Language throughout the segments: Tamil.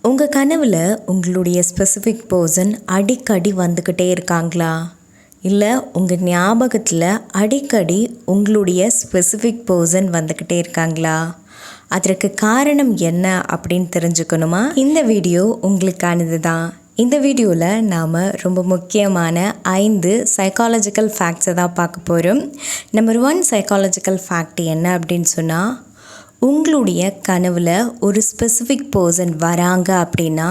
உங்கள் கனவில் உங்களுடைய ஸ்பெசிஃபிக் பர்சன் அடிக்கடி வந்துக்கிட்டே இருக்காங்களா? இல்லை உங்கள் ஞாபகத்தில் அடிக்கடி உங்களுடைய ஸ்பெசிஃபிக் பர்சன் வந்துக்கிட்டே இருக்காங்களா? அதற்கு காரணம் என்ன அப்படின்னு தெரிஞ்சுக்கணுமா? இந்த வீடியோ உங்களுக்கானது தான். இந்த வீடியோவில் நாம் ரொம்ப முக்கியமான 5 சைக்காலஜிக்கல் ஃபேக்ட்ஸை தான் பார்க்க போகிறோம். நம்பர் 1 சைக்காலஜிக்கல் ஃபேக்ட் என்ன அப்படின்னு சொன்னால், உங்களுடைய கனவில் ஒரு ஸ்பெசிஃபிக் பர்சன் வராங்க அப்படின்னா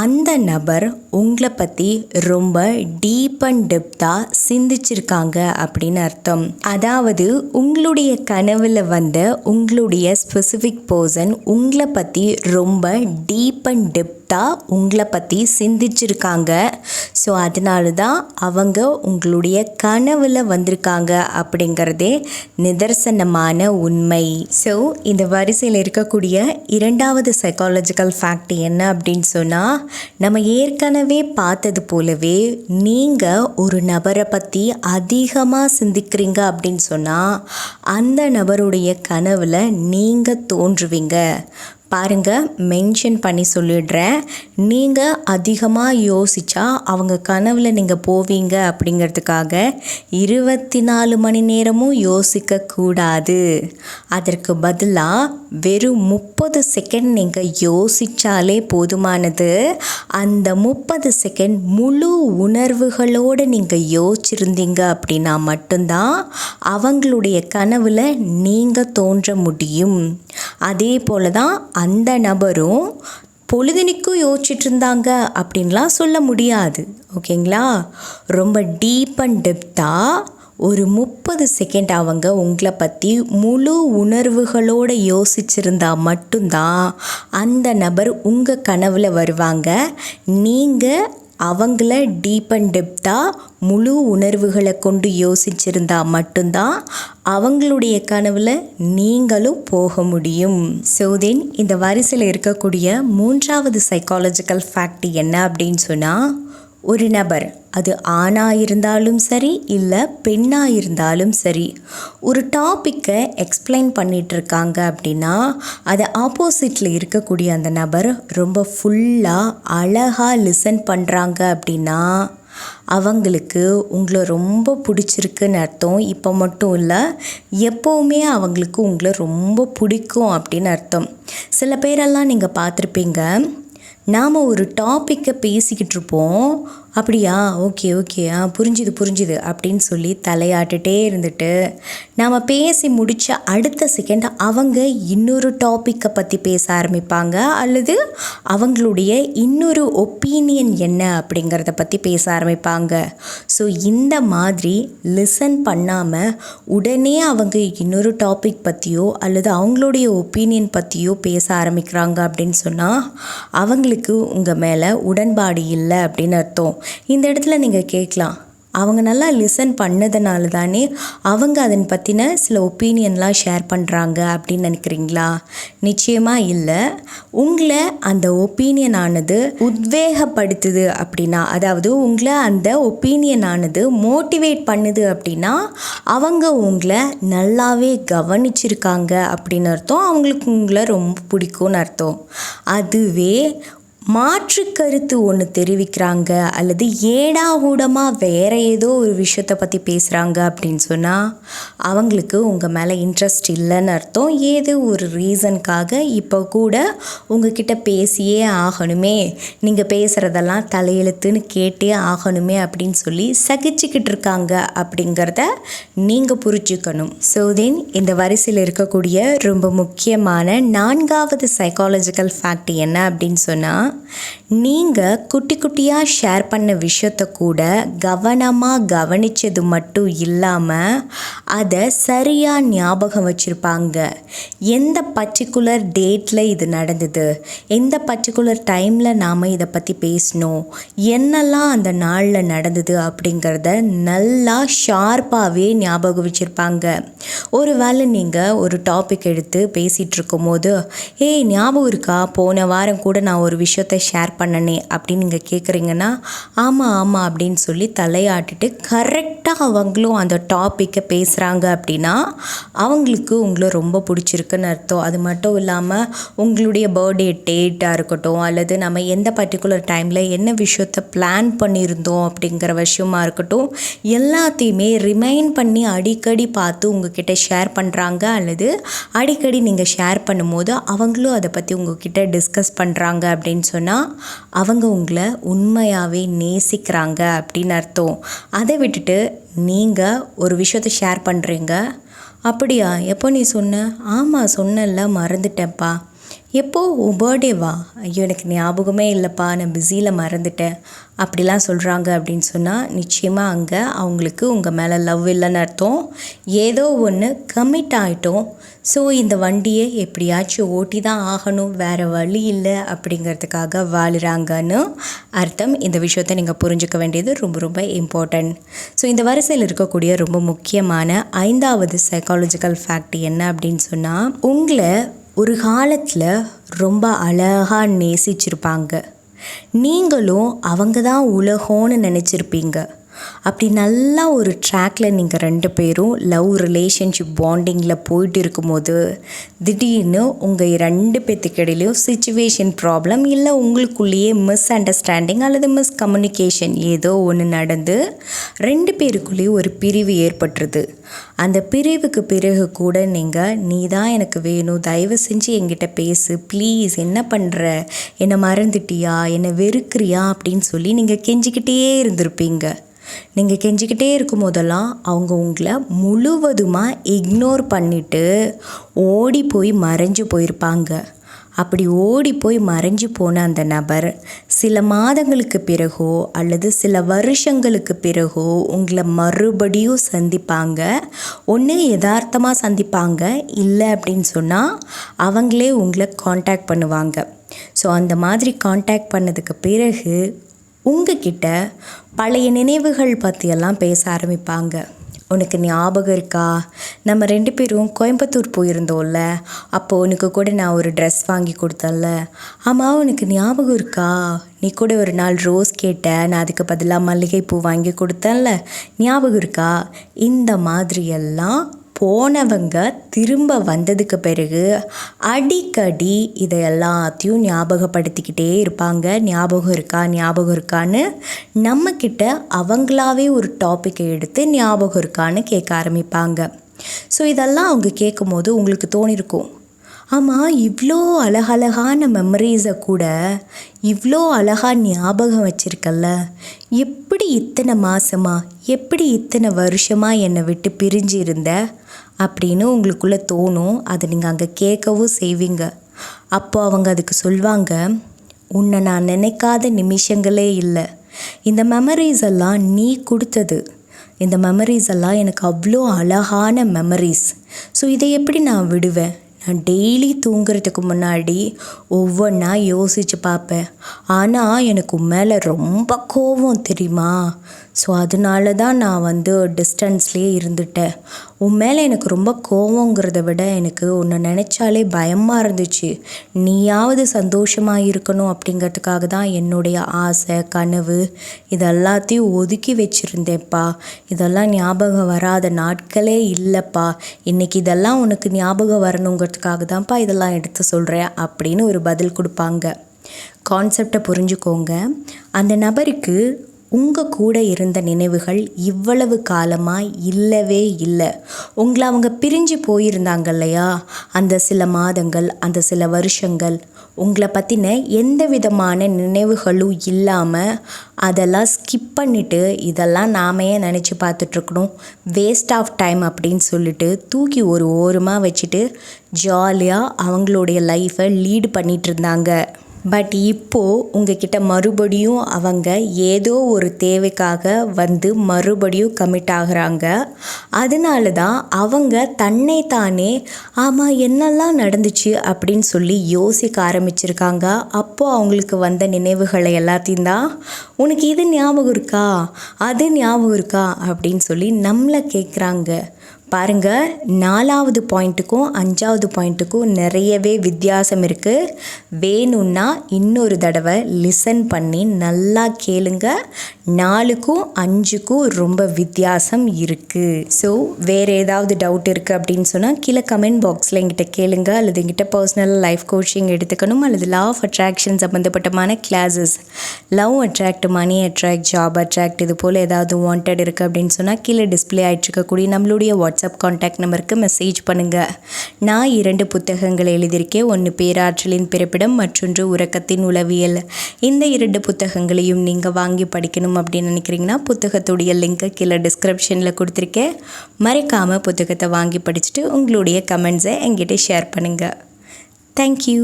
அந்த நபர் உங்களை பற்றி ரொம்ப டீப் அண்ட் டெப்த்தாக சிந்திச்சிருக்காங்க அப்படின்னு அர்த்தம். அதாவது உங்களுடைய கனவில் வந்த உங்களுடைய ஸ்பெசிஃபிக் பர்சன் உங்களை பற்றி ரொம்ப டீப் அண்ட் டெப்த்தாக உங்களை பற்றி சிந்திச்சிருக்காங்க. ஸோ அதனால தான் அவங்க உங்களுடைய கனவில் வந்திருக்காங்க அப்படிங்கிறதே நிதர்சனமான உண்மை. ஸோ இந்த வரிசையில் இருக்கக்கூடிய 2வது சைக்காலஜிக்கல் ஃபேக்ட் என்ன அப்படின்னு சொன்னால், நம்ம ஏற்கனவே பார்த்தது போலவே நீங்கள் ஒரு நபரை பற்றி அதிகமாக சிந்திக்கிறீங்க அப்படின்னு சொன்னால் அந்த நபருடைய கனவில் நீங்கள் தோன்றுவீங்க. பாருங்கள், மென்ஷன் பண்ணி சொல்லிடுறேன். நீங்கள் அதிகமாக யோசித்தா அவங்க கனவில் நீங்கள் போவீங்க அப்படிங்கிறதுக்காக 24 மணி நேரமும் யோசிக்கக்கூடாது. அதற்கு பதிலாக வெறும் 30 செகண்ட் நீங்கள் யோசித்தாலே போதுமானது. அந்த 30 செகண்ட் முழு உணர்வுகளோடு நீங்கள் யோசிச்சிருந்தீங்க அப்படின்னா மட்டும்தான் அவங்களுடைய கனவில் நீங்கள் தோன்ற முடியும். அதே போல தான் அந்த நபரும் பொழுதுனிக்கும் யோசிச்சுட்டு இருந்தாங்க அப்படின்லாம் சொல்ல முடியாது. ஓகேங்களா? ரொம்ப டீப் அண்ட் டெப்த்தாக ஒரு 30 செகண்ட் அவங்க உங்களை பற்றி முழு உணர்வுகளோடு யோசிச்சிருந்தா மட்டும்தான் அந்த நபர் உங்கள் கனவில் வருவாங்க. நீங்கள் அவங்கள டீப் அண்ட் டெப்த்தாக முழு உணர்வுகளை கொண்டு யோசிச்சிருந்தா மட்டும்தான் அவங்களுடைய கனவில் நீங்களும் போக முடியும். ஸோ தென் இந்த வரிசையில் இருக்கக்கூடிய 3வது சைக்காலஜிக்கல் ஃபேக்ட் என்ன அப்படின்னு சொன்னால், ஒரு நபர், அது ஆணாக இருந்தாலும் சரி இல்லை பெண்ணாக இருந்தாலும் சரி, ஒரு டாப்பிக்கை எக்ஸ்பிளைன் பண்ணிகிட்ருக்காங்க அப்படின்னா அது ஆப்போசிட்டில் இருக்கக்கூடிய அந்த நபர் ரொம்ப ஃபுல்லாக அழகாக லிசன் பண்ணுறாங்க அப்படின்னா அவங்களுக்கு உங்களை ரொம்ப பிடிச்சிருக்குன்னு அர்த்தம். இப்போ மட்டும் இல்லை, எப்போவுமே அவங்களுக்கு உங்களை ரொம்ப பிடிக்கும் அப்படின்னு அர்த்தம். சில பேரெல்லாம் நீங்கள் பார்த்துருப்பீங்க, நாம் ஒரு டாப்பிக்கை பேசிக்கிட்டு இருப்போம், அப்படியா, ஓகே ஓகே புரிஞ்சுது அப்படின்னு சொல்லி தலையாட்டுட்டே இருந்துட்டு நாம் பேசி முடித்த அடுத்த செகண்ட் அவங்க இன்னொரு டாப்பிக்கை பற்றி பேச ஆரம்பிப்பாங்க, அல்லது அவங்களுடைய இன்னொரு ஒப்பீனியன் என்ன அப்படிங்கிறத பற்றி பேச ஆரம்பிப்பாங்க. ஸோ இந்த மாதிரி லிசன் பண்ணாமல் உடனே அவங்க இன்னொரு டாபிக் பற்றியோ அல்லது அவங்களுடைய ஒப்பீனியன் பற்றியோ பேச ஆரம்பிக்கிறாங்க அப்படின்னு சொன்னால் அவங்களுக்கு உங்கள் மேலே உடன்பாடு இல்லை அப்படின்னு அர்த்தம். இந்த இடத்துல நீங்கள் கேட்கலாம், அவங்க நல்லா லிசன் பண்ணதுனால தானே அவங்க அதன் பற்றின சில ஒப்பீனியன்லாம் ஷேர் பண்ணுறாங்க அப்படின்னு நினைக்கிறீங்களா? நிச்சயமாக இல்லை. உங்களை அந்த ஒப்பீனியனானது உத்வேகப்படுத்துது அப்படின்னா, அதாவது உங்களை அந்த ஒப்பீனியனானது மோட்டிவேட் பண்ணுது அப்படின்னா அவங்க உங்களை நல்லாவே கவனிச்சிருக்காங்க அப்படின்னு அர்த்தம். அவங்களுக்கு உங்களை ரொம்ப பிடிக்கும்னு அர்த்தம். அதுவே மாற்று கருத்து ஒன்று தெரிவிக்கிறாங்க அல்லது ஏடாகூடமாக வேறு ஏதோ ஒரு விஷயத்தை பற்றி பேசுகிறாங்க அப்படின்னு சொன்னால் அவங்களுக்கு உங்கள் மேலே இன்ட்ரெஸ்ட் இல்லைன்னு அர்த்தம். ஏதோ ஒரு ரீசனுக்காக இப்போ கூட உங்ககிட்ட பேசியே ஆகணுமே, நீங்கள் பேசுகிறதெல்லாம் தலையெழுத்துன்னு கேட்டே ஆகணுமே அப்படின்னு சொல்லி சகிச்சுக்கிட்டு இருக்காங்க அப்படிங்கிறத நீங்கள் புரிஞ்சுக்கணும். ஸோ தென் இந்த வரிசையில் இருக்கக்கூடிய ரொம்ப முக்கியமான 4வது சைக்காலஜிக்கல் ஃபேக்ட் என்ன அப்படின்னு சொன்னால், நீங்கள் குட்டி குட்டியாக ஷேர் பண்ண விஷயத்தை கூட கவனமாக கவனித்தது மட்டும் இல்லாமல் அதை சரியாக ஞாபகம் வச்சுருப்பாங்க. எந்த பர்டிகுலர் டேட்டில் இது நடந்தது, எந்த பர்டிகுலர் டைமில் நாம் இதை பற்றி பேசணும், என்னெல்லாம் அந்த நாளில் நடந்தது அப்படிங்கிறத நல்லா ஷார்ப்பாகவே ஞாபகம் வச்சுருப்பாங்க. ஒரு வேளை நீங்கள் ஒரு டாபிக் எடுத்து பேசிகிட்டு இருக்கும்போது, ஞாபகம் இருக்கா, போன வாரம் கூட நான் ஒரு விஷயத்தை விஷயத்த ஷேர் பண்ணனே அப்படின்னு நீங்கள் கேட்குறீங்கன்னா ஆமாம் ஆமாம் அப்படின்னு சொல்லி தலையாட்டிட்டு கரெக்டாக அவங்களும் அந்த டாப்பிக்கை பேசுகிறாங்க அப்படின்னா அவங்களுக்கு உங்களை ரொம்ப பிடிச்சிருக்குன்னு அர்த்தம். அது மட்டும் இல்லாமல் உங்களுடைய பர்த்டே டேட்டாக இருக்கட்டும், அல்லது நம்ம எந்த பர்டிகுலர் டைமில் என்ன விஷயத்தை பிளான் பண்ணியிருந்தோம் அப்படிங்கிற விஷயமா இருக்கட்டும், எல்லாத்தையுமே ரிமைண்ட் பண்ணி அடிக்கடி பார்த்து உங்ககிட்ட ஷேர் பண்ணுறாங்க. அல்லது அடிக்கடி நீங்கள் ஷேர் பண்ணும்போது அவங்களும் அதை பற்றி உங்ககிட்ட டிஸ்கஸ் பண்ணுறாங்க அப்படின்னு சொன்னால் அவங்க உங்களை உண்மையாகவே நேசிக்கிறாங்க அப்படின்னு அர்த்தம். அதை விட்டுட்டு நீங்கள் ஒரு விஷயத்தை ஷேர் பண்ணுறீங்க, அப்படியா எப்போ நீ சொன்ன, ஆமாம் சொன்னல மறந்துட்டேன்ப்பா, எப்போ உன் பர்த்டேவா, ஐயோ எனக்கு ஞாபகமே இல்லைப்பா நான் பிஸியில் மறந்துட்டேன் அப்படிலாம் சொல்கிறாங்க அப்படின்னு சொன்னால் நிச்சயமாக அங்கே அவங்களுக்கு உங்கள் மேலே லவ் இல்லைன்னு அர்த்தம். ஏதோ ஒன்று கமிட் ஆகிட்டோம், ஸோ இந்த வண்டியை எப்படியாச்சும் ஓட்டி தான் ஆகணும், வேறு வழி இல்லை அப்படிங்கிறதுக்காக வாழுறாங்கன்னு அர்த்தம். இந்த விஷயத்தை நீங்கள் புரிஞ்சுக்க வேண்டியது ரொம்ப ரொம்ப இம்பார்ட்டண்ட். ஸோ இந்த வரிசையில் இருக்கக்கூடிய ரொம்ப முக்கியமான 5வது சைக்காலஜிக்கல் ஃபேக்ட் என்ன அப்படின்னு சொன்னால், உங்களை ஒரு காலத்தில் ரொம்ப அழகாக நேசிச்சிருப்பாங்க, நீங்களும் அவங்க தான் உலகம்னு நினச்சிருப்பீங்க. அப்படி நல்லா ஒரு ட்ராக்கில் நீங்கள் 2 பேரும் லவ் ரிலேஷன்ஷிப் பாண்டிங்கில் போயிட்டு இருக்கும்போது திடீர்னு உங்கள் 2 பேத்துக்கு இடையிலையும் சிச்சுவேஷன் ப்ராப்ளம் இல்லை உங்களுக்குள்ளேயே மிஸ் அண்டர்ஸ்டாண்டிங் அல்லது மிஸ் கம்யூனிகேஷன் ஏதோ ஒன்று நடந்து 2 பேருக்குள்ளேயும் ஒரு பிரிவு ஏற்பட்டுருது. அந்த பிரிவுக்கு பிறகு கூட நீங்கள் நீ தான் எனக்கு வேணும், தயவு செஞ்சு என்கிட்ட பேசு ப்ளீஸ், என்ன பண்ணுற, என்னை மறந்துட்டியா, என்னை வெறுக்கிறியா அப்படின்னு சொல்லி நீங்கள் கெஞ்சிக்கிட்டே இருந்திருப்பீங்க. நீங்கள் கெஞ்சிக்கிட்டே இருக்கும் போதெல்லாம் அவங்க உங்களை முழுவதுமாக இக்னோர் பண்ணிவிட்டு ஓடி போய் மறைஞ்சு போயிருப்பாங்க. அப்படி ஓடி போய் மறைஞ்சு போன அந்த நபர் சில மாதங்களுக்கு பிறகோ அல்லது சில வருஷங்களுக்கு பிறகோ உங்களை மறுபடியும் சந்திப்பாங்க. ஒன்று யதார்த்தமாக சந்திப்பாங்க, இல்லை அப்படின்னு சொன்னால் அவங்களே உங்களை காண்டாக்ட் பண்ணுவாங்க. ஸோ அந்த மாதிரி காண்டாக்ட் பண்ணதுக்கு பிறகு உங்ககிட்ட பழைய நினைவுகள் பற்றியெல்லாம் பேச ஆரம்பிப்பாங்க. உனக்கு ஞாபகம் இருக்கா, நம்ம 2 பேரும் கோயம்புத்தூர் போயிருந்தோம்ல, அப்போது உனக்கு கூட நான் ஒரு ட்ரெஸ் வாங்கி கொடுத்தேன்ல, ஆமாம் உனக்கு ஞாபகம் இருக்கா, நீ கூட ஒரு நாள் ரோஸ் கேட்ட, நான் அதுக்கு பதிலாக மல்லிகைப்பூ வாங்கி கொடுத்தேன்ல, ஞாபகம் இருக்கா. இந்த மாதிரியெல்லாம் போனவங்க திரும்ப வந்ததுக்கு பிறகு அடிக்கடி இதை எல்லாத்தையும் ஞாபகப்படுத்திக்கிட்டே இருப்பாங்க. ஞாபகம் இருக்கா ஞாபகம் இருக்கான்னு நம்மக்கிட்ட அவங்களாவே ஒரு டாப்பிக்கை எடுத்து ஞாபகம் இருக்கான்னு கேட்க ஆரம்பிப்பாங்க. ஸோ இதெல்லாம் அவங்க கேட்கும் போது உங்களுக்கு தோணிருக்கும், ஆமாம் இவ்வளோ அழகழகான மெமரிஸை கூட இவ்வளோ அழகாக ஞாபகம் வச்சுருக்கல்ல, எப்படி இத்தனை மாதமா எப்படி இத்தனை வருஷமாக என்னை விட்டு பிரிஞ்சு இருந்த அப்படின்னு உங்களுக்குள்ளே தோணும். அதை நீங்கள் அங்கே கேட்கவும் செய்வீங்க. அப்போ அவங்க அதுக்கு சொல்வாங்க, உன்னை நான் நினைக்காத நிமிஷங்களே இல்லை, இந்த மெமரிஸ் எல்லாம் நீ கொடுத்தது, இந்த மெமரிஸ் எல்லாம் எனக்கு அவ்வளோ அழகான மெமரிஸ். ஸோ இதை எப்படி நான் விடுவேன், நான் டெய்லி தூங்குறதுக்கு முன்னாடி ஒவ்வொன்றா யோசித்து பார்ப்பேன், ஆனால் எனக்கு உன் மேலே ரொம்ப கோபம் தெரியுமா, ஸோ அதனால தான் நான் டிஸ்டன்ஸ்லேயே இருந்துட்டேன். உன் மேலே எனக்கு ரொம்ப கோவங்கிறத விட எனக்கு உன்னை நினச்சாலே பயமாக இருந்துச்சு, நீயாவது சந்தோஷமாக இருக்கணும் அப்படிங்கிறதுக்காக தான் என்னுடைய ஆசை கனவு இதெல்லாத்தையும் ஒதுக்கி வச்சுருந்தேன்ப்பா, இதெல்லாம் ஞாபகம் வராத நாட்களே இல்லைப்பா, இன்றைக்கி இதெல்லாம் உனக்கு ஞாபகம் வரணுங்கிறதுக்காக தான்ப்பா இதெல்லாம் எடுத்து சொல்கிறேன் அப்படின்னு ஒரு பதில் கொடுப்பாங்க. கான்செப்டை புரிஞ்சுக்கோங்க. அந்த நபருக்கு உங்கள் கூட இருந்த நினைவுகள் இவ்வளவு காலமாக இல்லவே இல்லை. உங்களை அவங்க பிரிஞ்சு போயிருந்தாங்க இல்லையா, அந்த சில மாதங்கள் அந்த சில வருஷங்கள் உங்களை பற்றின எந்த விதமான நினைவுகளும் இல்லாமல் அதெல்லாம் ஸ்கிப் பண்ணிவிட்டு இதெல்லாம் நாமையே நினச்சி பார்த்துட்ருக்கணும், வேஸ்ட் ஆஃப் டைம் அப்படின்னு சொல்லிட்டு தூக்கி ஒரு ஓரமாக வச்சுட்டு ஜாலியாக அவங்களுடைய லைஃப்பை லீடு பண்ணிகிட்டு இருந்தாங்க. பட் இப்போது உங்ககிட்ட மறுபடியும் அவங்க ஏதோ ஒரு தேவைக்காக மறுபடியும் கமிட் ஆகுறாங்க. அதனால தான் அவங்க தன்னை தானே ஆமாம் என்னெல்லாம் நடந்துச்சு அப்படின்னு சொல்லி யோசிக்க ஆரம்பிச்சிருக்காங்க. அப்போது அவங்களுக்கு வந்த நினைவுகளை எல்லாத்தையும் தான் உனக்கு இது ஞாபகம் இருக்கா அது ஞாபகம் இருக்கா அப்படின்னு சொல்லி நம்மளை கேட்குறாங்க. பாருங்கள், 4வது பாயிண்ட்டுக்கும் 5வது பாயிண்ட்டுக்கும் நிறையவே வித்தியாசம் இருக்குது. வேணும்னா இன்னொரு தடவை லிசன் பண்ணி நல்லா கேளுங்க. 4க்கும் 5க்கும் ரொம்ப வித்தியாசம் இருக்குது. ஸோ வேறு ஏதாவது டவுட் இருக்குது அப்படின்னு சொன்னால் கீழே கமெண்ட் பாக்ஸில் எங்கிட்ட கேளுங்க. அல்லது எங்கிட்ட பர்சனல் லைஃப் கோச்சிங் எடுத்துக்கணும், அல்லது லா ஆஃப் அட்ராக்ஷன் சம்மந்தப்பட்டமான classes, love attract, money attract, job attract, இது போல் ஏதாவது வாண்டட் இருக்குது அப்படின்னு சொன்னால் கீழே டிஸ்பிளே ஆகிட்டுருக்கக்கூடிய நம்மளுடைய வாட்ஸ்அப் கான்டாக்ட் நம்பருக்கு மெசேஜ் பண்ணுங்கள். நான் 2 புத்தகங்கள் எழுதியிருக்கேன். ஒன்று பேராற்றலின் பிறப்பிடம், மற்றொன்று உறக்கத்தின் உளவியல். இந்த 2 புத்தகங்களையும் நீங்கள் வாங்கி படிக்கணும் அப்படின்னு நினைக்கிறீங்கன்னா புத்தகத்துடைய லிங்க்கை கீழே டிஸ்கிரிப்ஷனில் கொடுத்துருக்கேன். மறக்காமல் புத்தகத்தை வாங்கி படிச்சுட்டு உங்களுடைய கமெண்ட்ஸை என்கிட்ட ஷேர் பண்ணுங்கள். தேங்க்யூ.